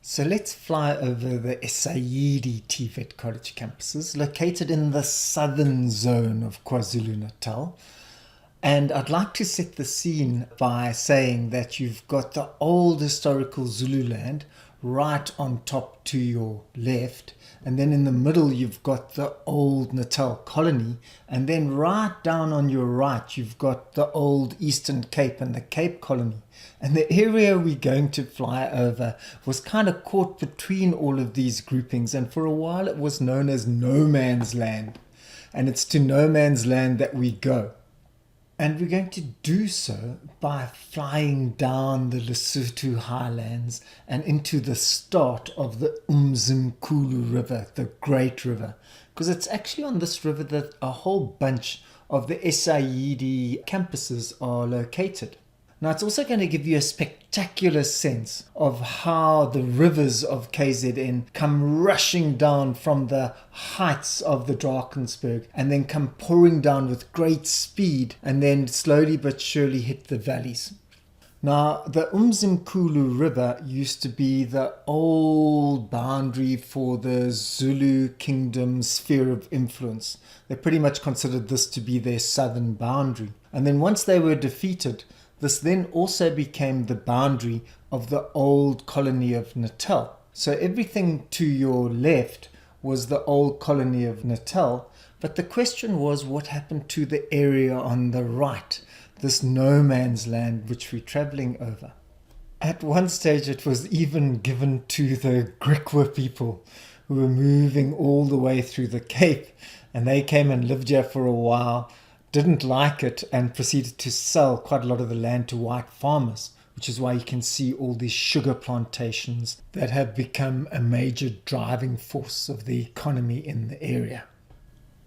So let's fly over the esayidi tvet college campuses located in the southern zone of KwaZulu-Natal. And I'd like to set the scene by saying that you've got the old historical Zululand right on top to your left, and then in the middle you've got the old Natal colony, and then right down on your right you've got the old Eastern Cape and the Cape colony. And the area we're going to fly over was kind of caught between all of these groupings, and for a while it was known as no man's land. And it's to no man's land that we go. And we're going to do so by flying down the Lesotho highlands and into the start of the Umzimkhulu River, the Great River. Because it's actually on this river that a whole bunch of the esayidi campuses are located. Now, it's also going to give you a spectacular sense of how the rivers of KZN come rushing down from the heights of the Drakensberg and then come pouring down with great speed and then slowly but surely hit the valleys. Now, the Umzimkhulu River used to be the old boundary for the Zulu kingdom's sphere of influence. They pretty much considered this to be their southern boundary. And then once they were defeated, this then also became the boundary of the old colony of Natal. So everything to your left was the old colony of Natal, but the question was what happened to the area on the right, this no man's land which we're traveling over. At one stage it was even given to the Griqua people who were moving all the way through the Cape, and they came and lived here for a while, didn't like it, and proceeded to sell quite a lot of the land to white farmers, which is why you can see all these sugar plantations that have become a major driving force of the economy in the area.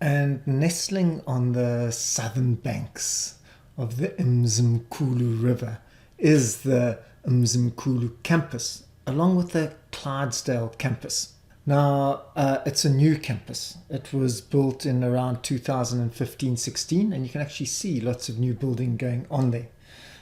And nestling on the southern banks of the Umzimkhulu River is the Umzimkhulu campus, along with the Clydesdale campus. Now, it's a new campus. It was built in around 2015-16, and you can actually see lots of new building going on there.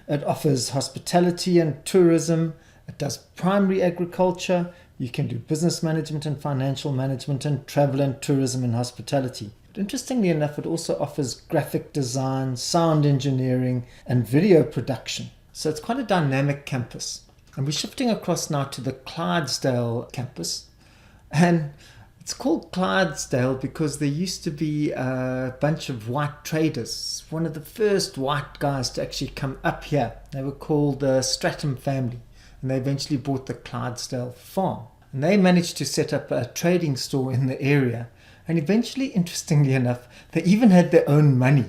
It offers hospitality and tourism. It does primary agriculture. You can do business management and financial management and travel and tourism and hospitality. But interestingly enough, it also offers graphic design, sound engineering, and video production. So it's quite a dynamic campus. And we're shifting across now to the Clydesdale campus. And it's called Clydesdale because there used to be a bunch of white traders, one of the first white guys to actually come up here. They were called the Stratham family, and they eventually bought the Clydesdale farm. And they managed to set up a trading store in the area. And eventually, interestingly enough, they even had their own money.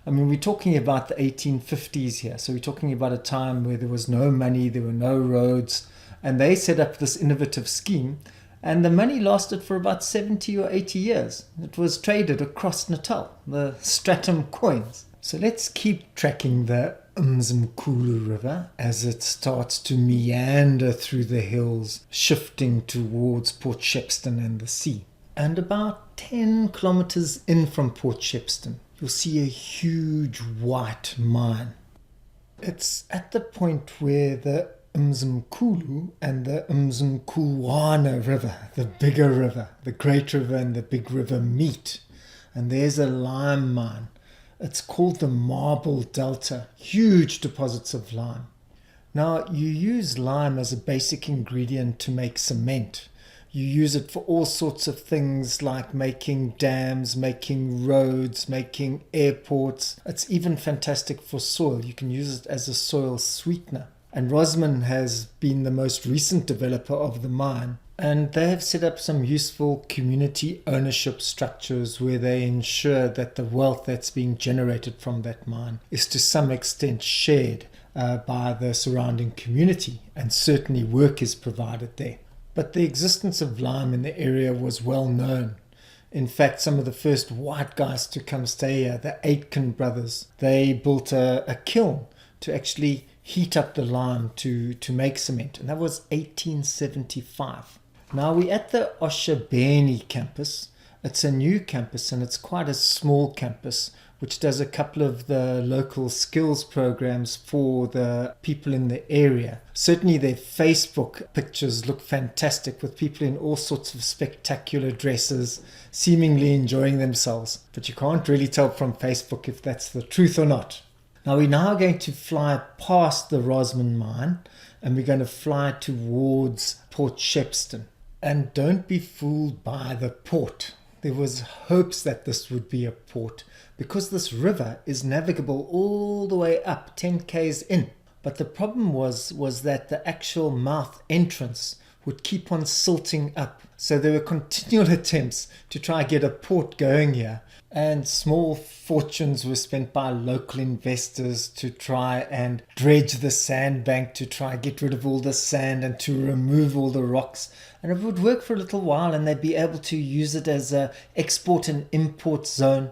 I mean, we're talking about the 1850s here. So we're talking about a time where there was no money, there were no roads. And they set up this innovative scheme. And the money lasted for about 70 or 80 years. It was traded across Natal, the Stratham coins. So let's keep tracking the Umzimkhulu River as it starts to meander through the hills, shifting towards Port Shepstone and the sea. And about 10 kilometers in from Port Shepstone, you'll see a huge white mine. It's at the point where the Umzimkhulu and the Umzimkhulwana River, the bigger river, the Great River and the Big River meet. And there's a lime mine. It's called the Marble Delta, huge deposits of lime. Now, you use lime as a basic ingredient to make cement. You use it for all sorts of things like making dams, making roads, making airports. It's even fantastic for soil. You can use it as a soil sweetener. And Rosman has been the most recent developer of the mine. And they have set up some useful community ownership structures where they ensure that the wealth that's being generated from that mine is to some extent shared by the surrounding community. And certainly work is provided there. But the existence of lime in the area was well known. In fact, some of the first white guys to come stay here, the Aitken brothers, they built a kiln to actually heat up the lime to make cement. And that was 1875. Now we're at the Oshabeni campus. It's a new campus and it's quite a small campus which does a couple of the local skills programs for the people in the area. Certainly their Facebook pictures look fantastic, with people in all sorts of spectacular dresses, seemingly enjoying themselves. But you can't really tell from Facebook if that's the truth or not. Now we're now going to fly past the Rosman mine, and we're going to fly towards Port Shepstone. And don't be fooled by the port. There was hopes that this would be a port, because this river is navigable all the way up 10 k's in. But the problem was that the actual mouth entrance would keep on silting up. So there were continual attempts to try and get a port going here. And small fortunes were spent by local investors to try and dredge the sandbank, to try and get rid of all the sand and to remove all the rocks. And it would work for a little while, and they'd be able to use it as an export and import zone,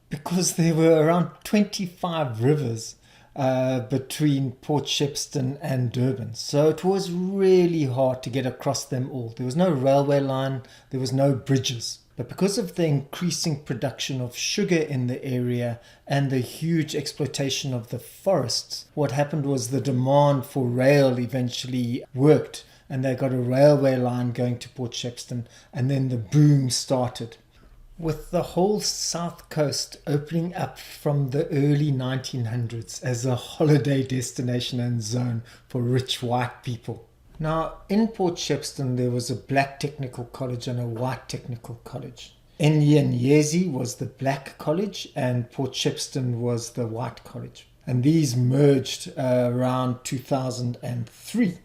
because there were around 25 rivers between Port Shepstone and Durban. So it was really hard to get across them all. There was no railway line, there was no bridges. But because of the increasing production of sugar in the area and the huge exploitation of the forests, what happened was the demand for rail eventually worked, and they got a railway line going to Port Shepstone, and then the boom started. With the whole south coast opening up from the early 1900s as a holiday destination and zone for rich white people. Now, in Port Shepstone, there was a black technical college and a white technical college. Enyezi was the black college and Port Shepstone was the white college. And these merged around 2003.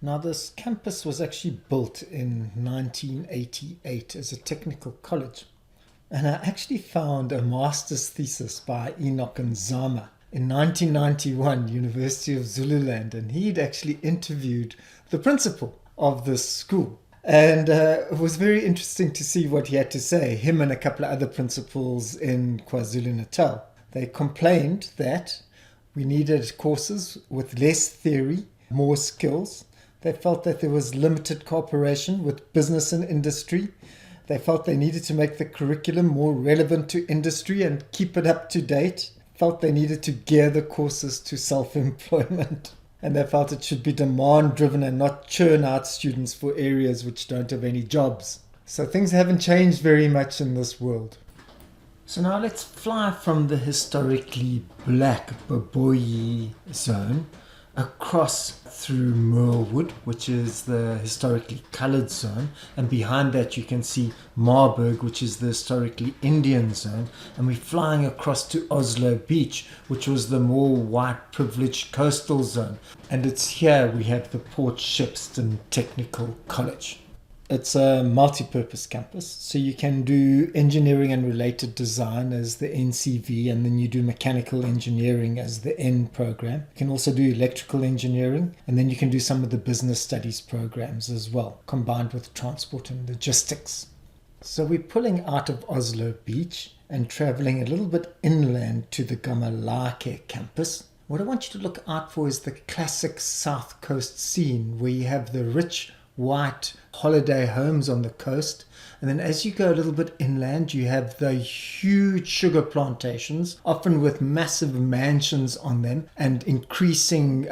Now, this campus was actually built in 1988 as a technical college. And I actually found a master's thesis by Enoch Nzama in 1991, University of Zululand, and he'd actually interviewed the principal of this school. And it was very interesting to see what he had to say, him and a couple of other principals in KwaZulu-Natal. They complained that we needed courses with less theory, more skills. They felt that there was limited cooperation with business and industry. They felt they needed to make the curriculum more relevant to industry and keep it up to date. Felt they needed to gear the courses to self-employment. And they felt it should be demand-driven and not churn out students for areas which don't have any jobs. So things haven't changed very much in this world. So now let's fly from the historically black Baboyi zone across through Merlewood, which is the historically coloured zone, and behind that you can see Marburg, which is the historically Indian zone, and we're flying across to Oslo Beach, which was the more white privileged coastal zone. And it's here we have the Port Shepstone Technical College. It's a multi-purpose campus, so you can do engineering and related design as the NCV, and then you do mechanical engineering as the N program. You can also do electrical engineering, and then you can do some of the business studies programs as well, combined with transport and logistics. So we're pulling out of Oslo Beach and traveling a little bit inland to the Gamalake campus. What I want you to look out for is the classic South Coast scene, where you have the rich white holiday homes on the coast, and then as you go a little bit inland you have the huge sugar plantations, often with massive mansions on them and increasing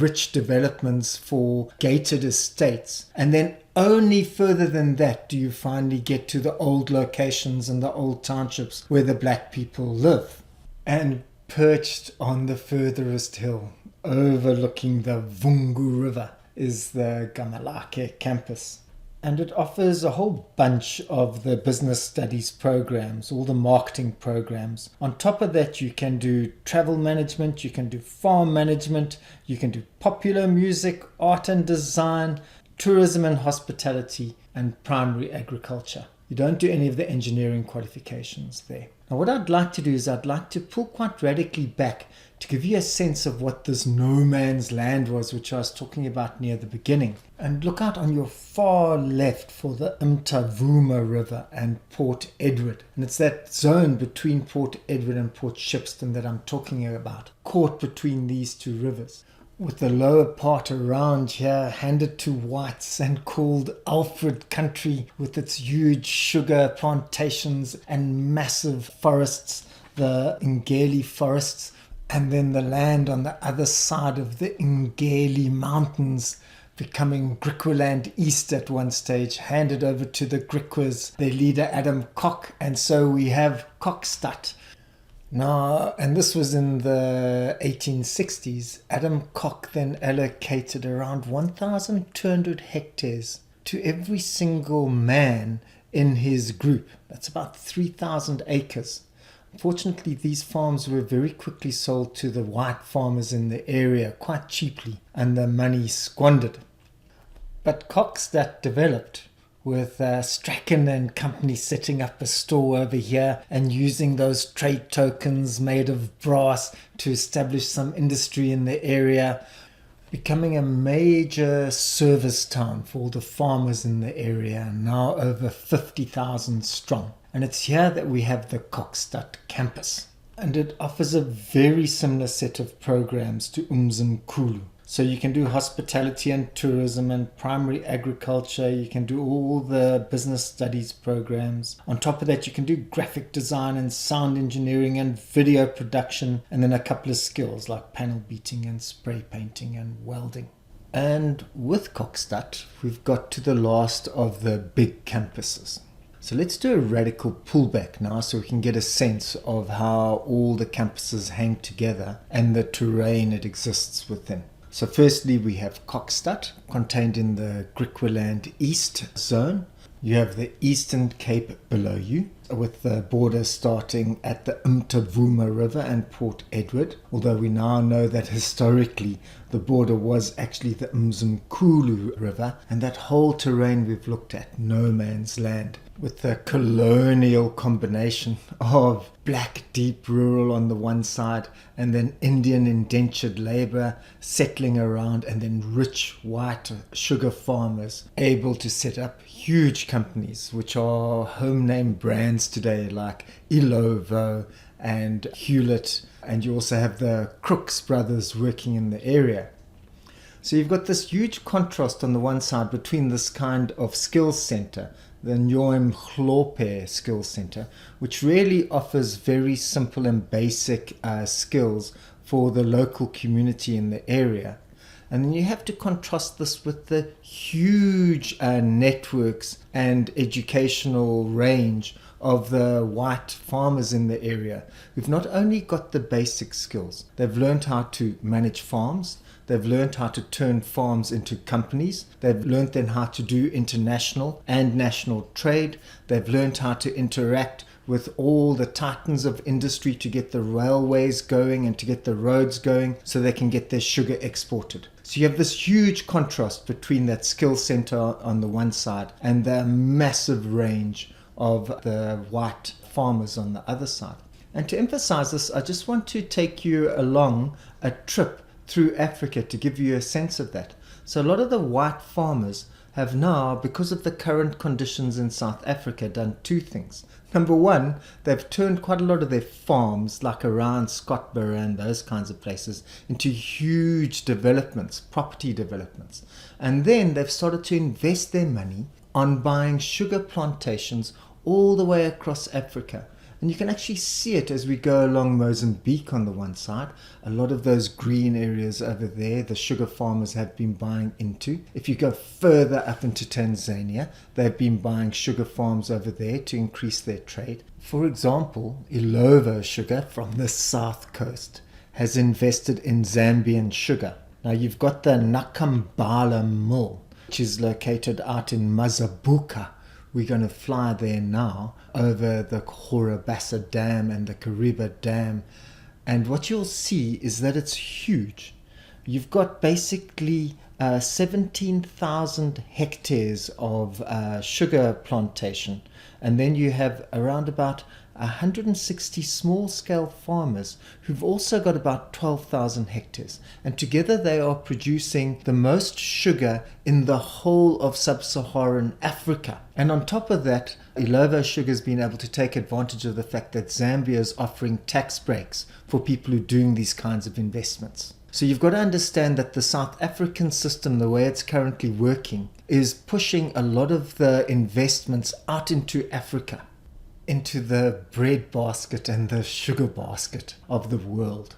rich developments for gated estates. And then only further than that do you finally get to the old locations and the old townships where the black people live. And perched on the furthest hill overlooking the Vungu River is the Gamalake campus. And it offers a whole bunch of the business studies programs, all the marketing programs. On top of that, you can do travel management, you can do farm management, you can do popular music, art and design, tourism and hospitality, and primary agriculture. You don't do any of the engineering qualifications there. Now what I'd like to do is I'd like to pull quite radically back to give you a sense of what this no man's land was, which I was talking about near the beginning. And look out on your far left for the Mtavuma River and Port Edward. And it's that zone between Port Edward and Port Shepstone that I'm talking about, caught between these two rivers, with the lower part around here handed to whites and called Alfred Country, with its huge sugar plantations and massive forests the Ngeli forests, and then the land on the other side of the Ngeli mountains becoming Griqualand East at one stage, handed over to the Griquas, their leader Adam Koch, and so we have Kokstad. Now, and this was in the 1860s, Adam Koch then allocated around 1,200 hectares to every single man in his group. That's about 3,000 acres. Unfortunately, these farms were very quickly sold to the white farmers in the area quite cheaply, and the money squandered. But Kokstad developed, with Strachan and company setting up a store over here and using those trade tokens made of brass to establish some industry in the area, becoming a major service town for the farmers in the area, now over 50,000 strong. And it's here that we have the Kokstad campus. And it offers a very similar set of programs to Umzimkhulu. So you can do hospitality and tourism and primary agriculture. You can do all the business studies programs. On top of that, you can do graphic design and sound engineering and video production, and then a couple of skills like panel beating and spray painting and welding. And with Kokstad, we've got to the last of the big campuses. So let's do a radical pullback now so we can get a sense of how all the campuses hang together and the terrain it exists within. So firstly, we have Kokstad, contained in the Griqualand East zone. You have the Eastern Cape below you, with the border starting at the Mtavuma River and Port Edward, although we now know that historically the border was actually the Umzimkhulu River, and that whole terrain we've looked at, no man's land, with the colonial combination of black deep rural on the one side and then Indian indentured labor settling around, and then rich white sugar farmers able to set up huge companies which are home name brands today like Ilovo and Hewlett, and you also have the Crooks brothers working in the area. So you've got this huge contrast on the one side between this kind of skills center, the Nyoim Chlope Skills Center, which really offers very simple and basic skills for the local community in the area. And then you have to contrast this with the huge networks and educational range of the white farmers in the area who've not only got the basic skills, they've learned how to manage farms, they've learned how to turn farms into companies, they've learned then how to do international and national trade, they've learned how to interact with all the titans of industry to get the railways going and to get the roads going so they can get their sugar exported. So you have this huge contrast between that skill center on the one side and the massive range of the white farmers on the other side. And to emphasize this, I just want to take you along a trip through Africa to give you a sense of that. So a lot of the white farmers have now, because of the current conditions in South Africa, done two things. Number one, they've turned quite a lot of their farms, like around Scottsboro and those kinds of places, into huge developments, property developments. And then they've started to invest their money on buying sugar plantations all the way across Africa. And you can actually see it as we go along Mozambique on the one side. A lot of those green areas over there, the sugar farmers have been buying into. If you go further up into Tanzania, they've been buying sugar farms over there to increase their trade. For example, Ilovo Sugar from the south coast has invested in Zambian sugar. Now you've got the Nakambala Mill, which is located out in Mazabuka. We're going to fly there now over the Khorabasa Dam and the Kariba Dam. And what you'll see is that it's huge. You've got basically 17,000 hectares of sugar plantation. And then you have around about 160 small-scale farmers who've also got about 12,000 hectares. And together they are producing the most sugar in the whole of sub-Saharan Africa. And on top of that, Ilovo Sugar has been able to take advantage of the fact that Zambia is offering tax breaks for people who are doing these kinds of investments. So you've got to understand that the South African system, the way it's currently working, is pushing a lot of the investments out into Africa. into the bread basket and the sugar basket of the world.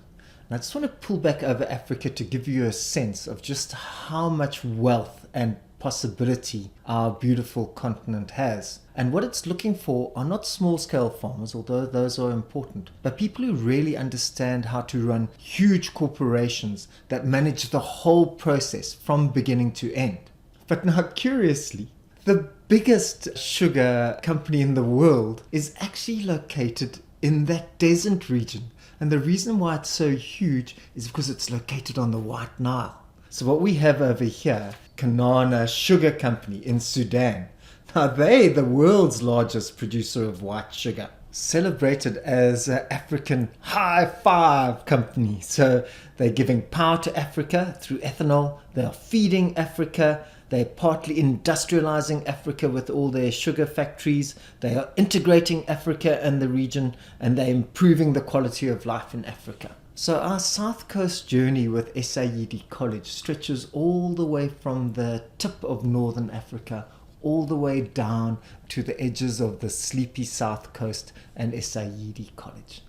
And I just want to pull back over Africa to give you a sense of just how much wealth and possibility our beautiful continent has. And what it's looking for are not small-scale farmers, although those are important, but people who really understand how to run huge corporations that manage the whole process from beginning to end. But now, curiously, the biggest sugar company in the world is actually located in that desert region. And the reason why it's so huge is because it's located on the White Nile. So what we have over here, Kanana Sugar Company in Sudan. Now they're the world's largest producer of white sugar. Celebrated as an African high five company. So they're giving power to Africa through ethanol. They are feeding Africa. They're partly industrializing Africa with all their sugar factories. They are integrating Africa and the region, and they're improving the quality of life in Africa. So our South Coast journey with Esayidi College stretches all the way from the tip of Northern Africa all the way down to the edges of the sleepy South Coast and Esayidi College.